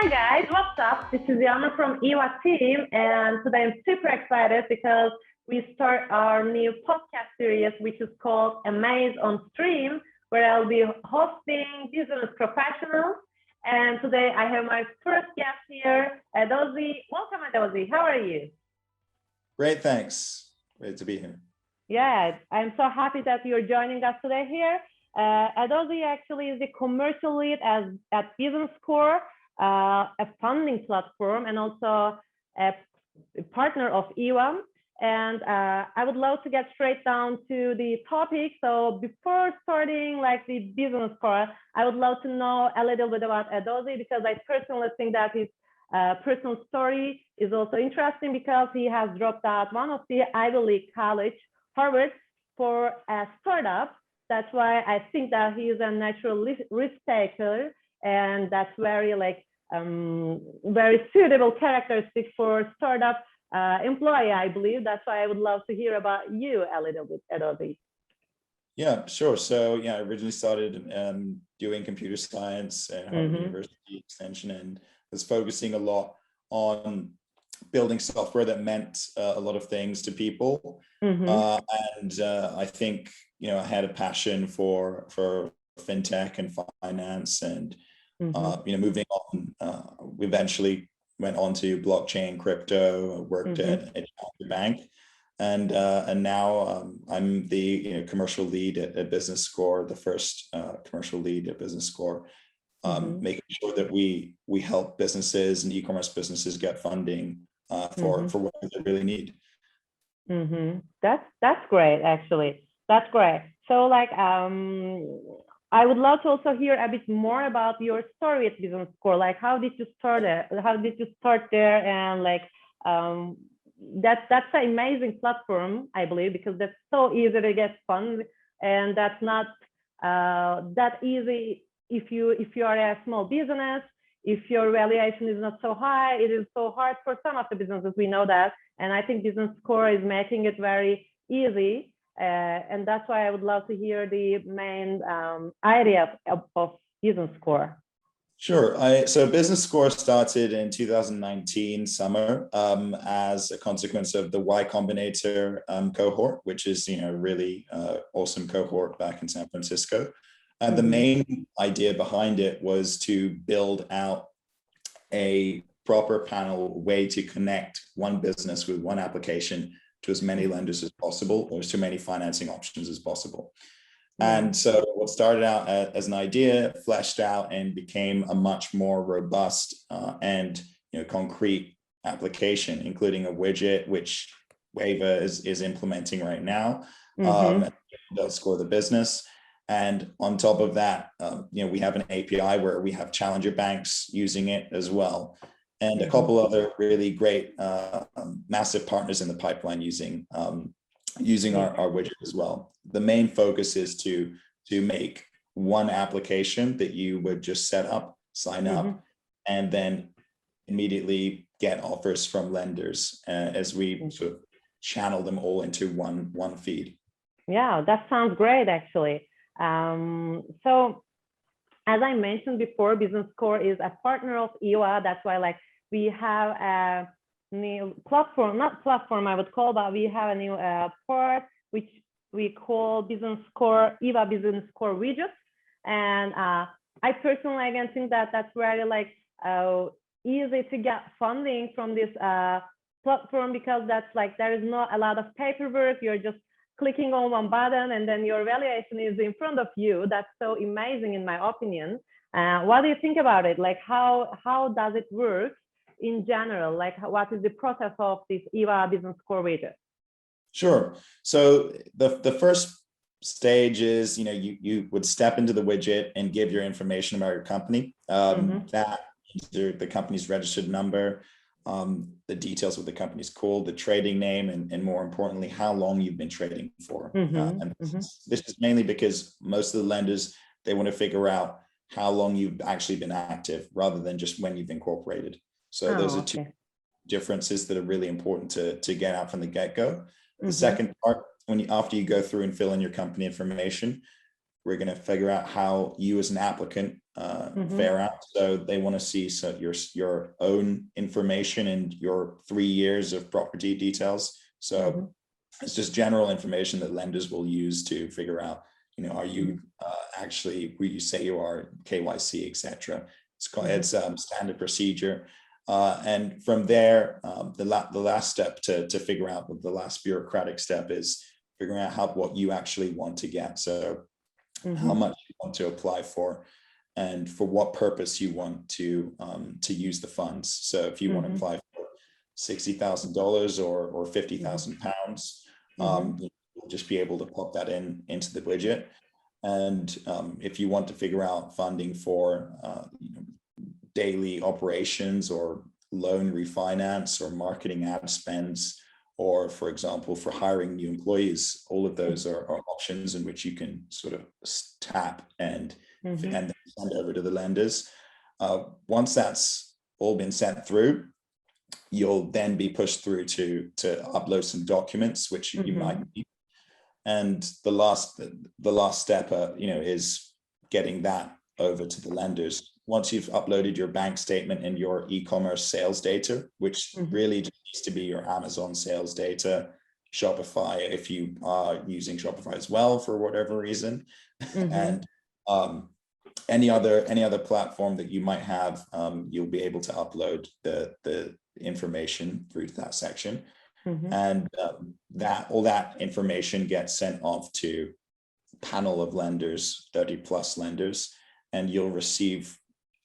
Hi guys, what's up? This is Yagmur from Eva team, and today I'm super excited because we start our new podcast series, which is called Amaze On Stream, where I'll be hosting business professionals. And today I have my first guest here, Edozie. Welcome, Edozie. How are you? Great, thanks. Great to be here. Yeah, I'm so happy that you're joining us today here. Edozie actually is the commercial lead at Business Score, a funding platform, and also a partner of Eva. And I would love to get straight down to the topic. So before starting like the business part, I would love to know a little bit about Edozie, because I personally think that his personal story is also interesting, because he has dropped out one of the Ivy League college, Harvard, for a startup. That's why I think that he is a natural risk taker, and that's very very suitable characteristic for startup employee, I believe. That's why I would love to hear about you a little bit, Edozie. Yeah, sure. So yeah, I originally started doing computer science at Harvard University Extension, and was focusing a lot on building software that meant a lot of things to people. And I think, I had a passion for fintech and finance, and moving on, we eventually went on to blockchain, crypto, worked at a bank, and now I'm the commercial lead at Business Score, the first commercial lead at Business Score, making sure that we help businesses and e-commerce businesses get funding for what they really need. That's great, actually. That's great. So I would love to also hear a bit more about your story at Business Score. Like, how did you start it? How did you start there? And that's an amazing platform, I believe, because that's so easy to get funded, and that's not that easy if you are a small business. If your valuation is not so high, it is so hard for some of the businesses. We know that, and I think Business Score is making it very easy. And that's why I would love to hear the main idea of Business Score. Sure. So Business Score started in 2019 summer as a consequence of the Y Combinator cohort, which is a really awesome cohort back in San Francisco. And the main idea behind it was to build out a proper panel way to connect one business with one application to as many lenders as possible, or as many financing options as possible. And so what started out as an idea fleshed out and became a much more robust and concrete application, including a widget, which Eva is implementing right now. Does score the business. And on top of that, we have an API where we have challenger banks using it as well, and a couple other really great massive partners in the pipeline using our widget as well. The main focus is to make one application that you would just set up, sign up, and then immediately get offers from lenders as we sort of channel them all into one feed. Yeah, that sounds great, actually. So as I mentioned before, Business Score is a partner of Eva. That's why we have a new platform, not platform I would call, but we have a new part which we call Business Score, Eva Business Score Widget. And I personally again think that that's very easy to get funding from this platform, because that's there is not a lot of paperwork. You're just clicking on one button and then your valuation is in front of you. That's so amazing in my opinion. What do you think about it? How does it work in general? What is the process of this Eva Business Score Widget? Sure. So the first stage is, you would step into the widget and give your information about your company. That the company's registered number, the details of the company's called, the trading name, and more importantly, how long you've been trading for. And this is mainly because most of the lenders, they want to figure out how long you've actually been active rather than just when you've incorporated. So those are two differences that are really important to get out from the get-go. The second part, after you go through and fill in your company information, we're going to figure out how you as an applicant fare out. So they want to see your own information and your 3 years of property details. So it's just general information that lenders will use to figure out, are you actually who you say you are, KYC, etc. It's standard procedure. And from there, the last step to figure out what the last bureaucratic step is, figuring out what you actually want to get. So how much you want to apply for, and for what purpose you want to use the funds. So if you want to apply for $60,000 or £50,000, you'll just be able to pop that into the widget. And if you want to figure out funding for daily operations or loan refinance or marketing ad spends, or for example, for hiring new employees, all of those are options in which you can sort of tap and send over to the lenders. Once that's all been sent through, you'll then be pushed through to upload some documents, which you might need. And the last step, is getting that over to the lenders. Once you've uploaded your bank statement and your e-commerce sales data, which really just needs to be your Amazon sales data, Shopify, if you are using Shopify as well for whatever reason, and any other platform that you might have, you'll be able to upload the information through to that section. And all that information gets sent off to a panel of lenders, 30 plus lenders, and you'll receive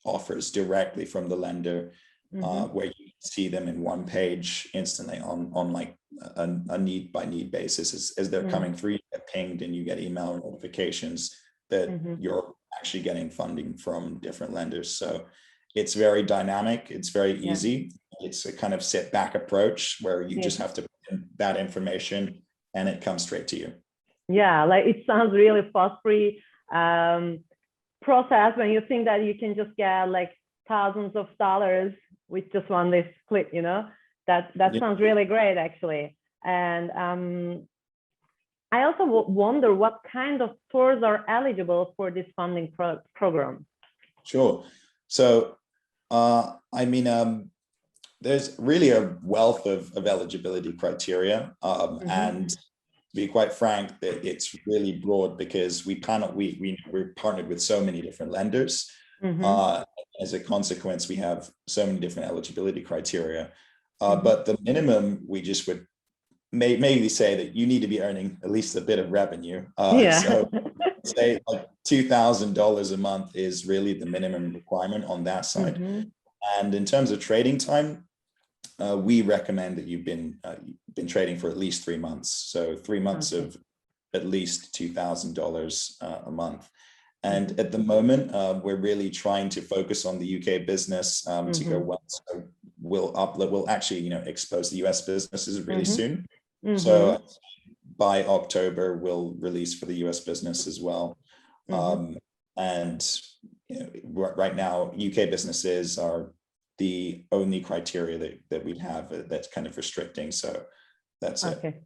offers directly from the lender, where you see them in one page instantly on like a need by need basis as they're coming through. You get pinged and you get email notifications that you're actually getting funding from different lenders. So it's very dynamic. It's very easy. It's a kind of sit back approach where you just have to put in that information and it comes straight to you. Yeah, like it sounds really fast-free process when you think that you can just get like thousands of dollars with just one this click, that sounds really great actually. And I also wonder what kind of stores are eligible for this funding program. Sure. So there's really a wealth of eligibility criteria, and to be quite frank, that it's really broad because we're partnered with so many different lenders. As a consequence, we have so many different eligibility criteria. But the minimum, we just would maybe say that you need to be earning at least a bit of revenue. So say like $2,000 a month is really the minimum requirement on that side. And in terms of trading time, we recommend that you've been trading for at least 3 months. So 3 months of at least $2,000 a month. And at the moment, we're really trying to focus on the UK business to go well. So we'll actually, expose the US businesses really soon. So by October, we'll release for the US business as well. And right now, UK businesses are the only criteria that we have that's kind of restricting. So that's it.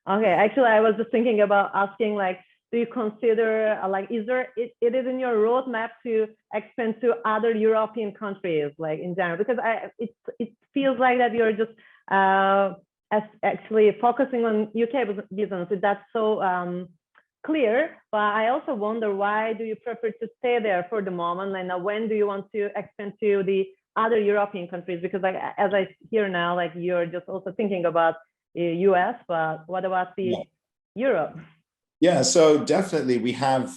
Okay. Actually, I was just thinking about asking, like, do you consider, it is in your roadmap to expand to other European countries, like in general? Because it feels like that you're just actually focusing on UK business. That's so clear. But I also wonder, why do you prefer to stay there for the moment? And when do you want to expand to the other European countries? Because as I hear now, like you're just also thinking about US, but what about the Europe? Yeah, so definitely we have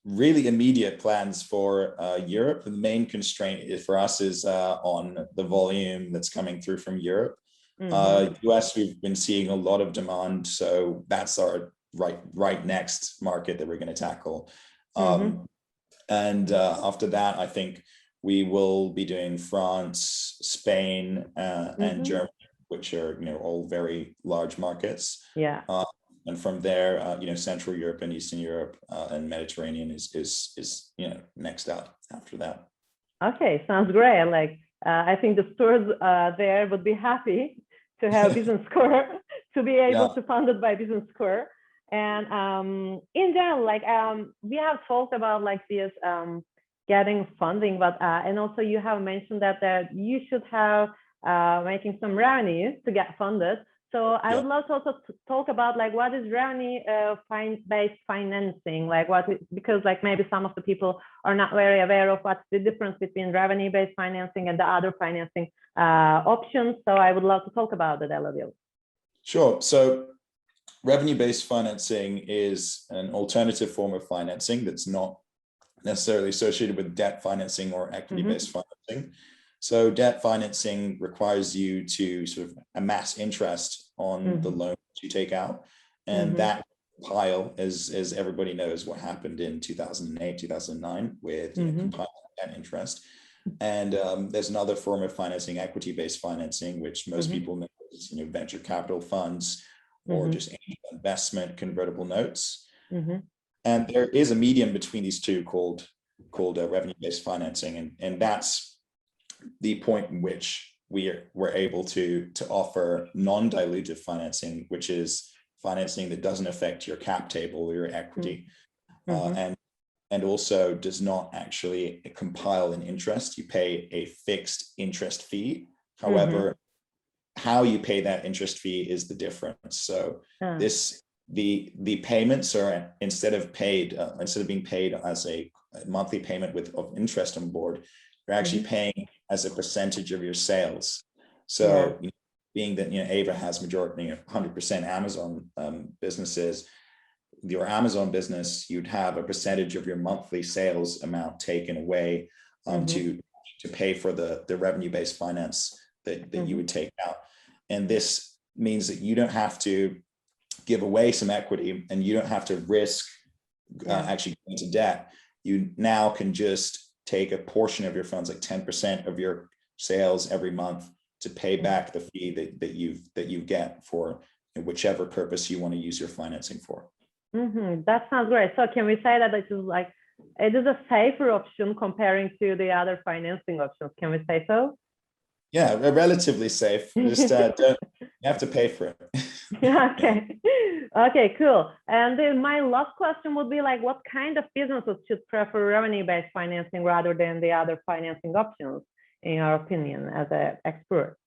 really immediate plans for Europe. The main constraint for us is on the volume that's coming through from Europe. US, we've been seeing a lot of demand, so that's our right next market that we're going to tackle. And after that, I think we will be doing France, Spain, and Germany, which are all very large markets. And from there, Central Europe and Eastern Europe and Mediterranean is next up after that. Okay, sounds great. Like I think the stores there would be happy to have Business Score, to be able to fund it by Business Score. And in general, like we have talked about like this getting funding, but and also you have mentioned that you should have making some revenue to get funded. So I would love to also talk about like what is revenue based financing, like because like maybe some of the people are not very aware of what's the difference between revenue based financing and the other financing options. So I would love to talk about it a little. Sure. So revenue-based financing is an alternative form of financing that's not necessarily associated with debt financing or equity-based financing. So debt financing requires you to sort of amass interest on the loan that you take out. And that pile, as everybody knows, what happened in 2008, 2009 with compiling debt interest. And there's another form of financing, equity-based financing, which most people know is venture capital funds or just angel investment, convertible notes. And there is a medium between these two called revenue-based financing, and that's the point in which we're able to offer non-dilutive financing, which is financing that doesn't affect your cap table or your equity, and also does not actually compile an interest. You pay a fixed interest fee. However, how you pay that interest fee is the difference. So the payments are instead of being paid as a monthly payment of interest on board, you're actually paying as a percentage of your sales. So being that Eva has majority 100% Amazon businesses, your Amazon business, you'd have a percentage of your monthly sales amount taken away to pay for the revenue-based finance that you would take out. And this means that you don't have to give away some equity and you don't have to risk actually going into debt. You now can just take a portion of your funds, like 10% of your sales every month, to pay back the fee that you get for whichever purpose you want to use your financing for. That sounds great. So can we say that it is a safer option comparing to the other financing options? Can we say so? Yeah, relatively safe. Just you have to pay for it. Okay, cool. And then my last question would be like, what kind of businesses should prefer revenue-based financing rather than the other financing options, in your opinion, as an expert?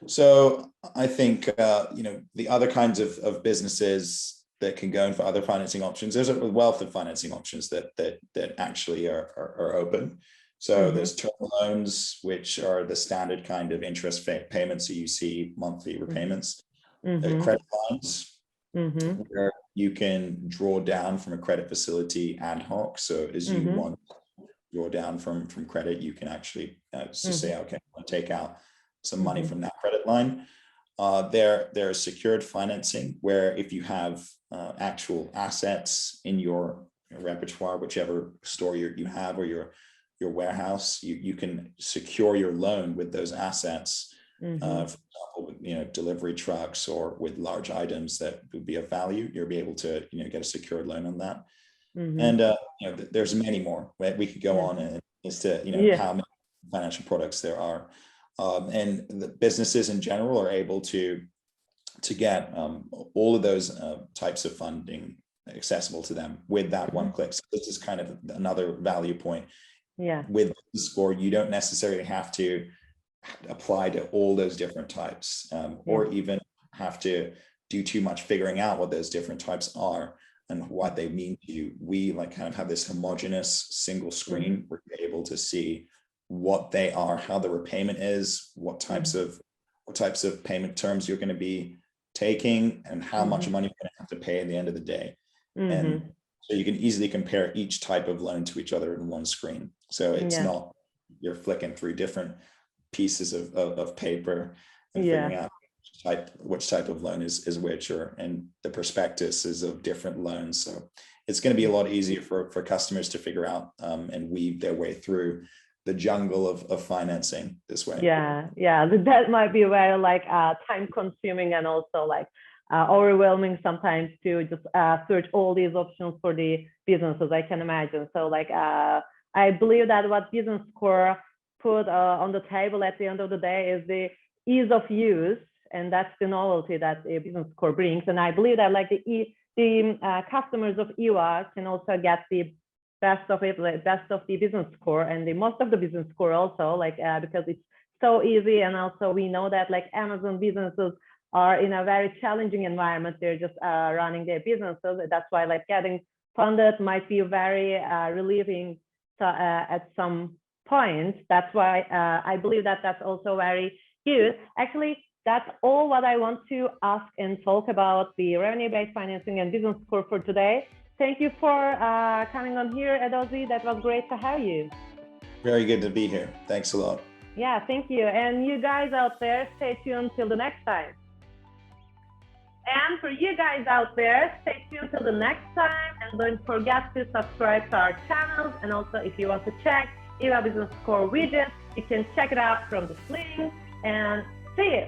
So I think the other kinds of businesses that can go in for other financing options, there's a wealth of financing options that actually are open. So there's term loans, which are the standard kind of interest payments that you see, monthly repayments. Credit lines, where you can draw down from a credit facility ad hoc. So as you want to draw down from credit, you can actually just say, okay, I want to take out some money from that credit line. There is secured financing, where if you have actual assets in your repertoire, whichever store you have or your warehouse, you can secure your loan with those assets. For example, with delivery trucks or with large items that would be of value, you'll be able to get a secured loan on that. And there's many more. We could go on as to how many financial products there are. And the businesses in general are able to get all of those types of funding accessible to them with that one click. So this is kind of another value point. With the score, you don't necessarily have to apply to all those different types, or even have to do too much figuring out what those different types are and what they mean to you. We kind of have this homogeneous single screen where you're able to see what they are, how the repayment is, what types of payment terms you're going to be taking, and how much money you're going to have to pay at the end of the day. And so you can easily compare each type of loan to each other in one screen. So it's not you're flicking through different pieces of paper and figuring out which type of loan is which, and the prospectus is of different loans. So it's going to be a lot easier for customers to figure out and weave their way through the jungle of financing this way. That might be very time consuming and also overwhelming sometimes to just search all these options for the businesses, I can imagine. So I believe that what Business Score put on the table at the end of the day is the ease of use and that's the novelty that a business score brings. And I believe that like the customers of Eva can also get the best of it, like best of the business score and the most of the business score also, like because it's so easy. And also we know that like Amazon businesses are in a very challenging environment. They're just running their business. So that's why like getting funded might be very relieving at some point. That's why I believe that that's also very good. Actually, that's all what I want to ask and talk about the revenue-based financing and business score for today. Thank you for coming on here, Edozie. That was great to have you. Very good to be here. Thanks a lot. Yeah, thank you. And you guys out there, stay tuned till the next time. And for you guys out there, stay tuned till the next time. And don't forget to subscribe to our channels. And also, if you want to check Eva Business Score Widget, you can check it out from this link. And see you.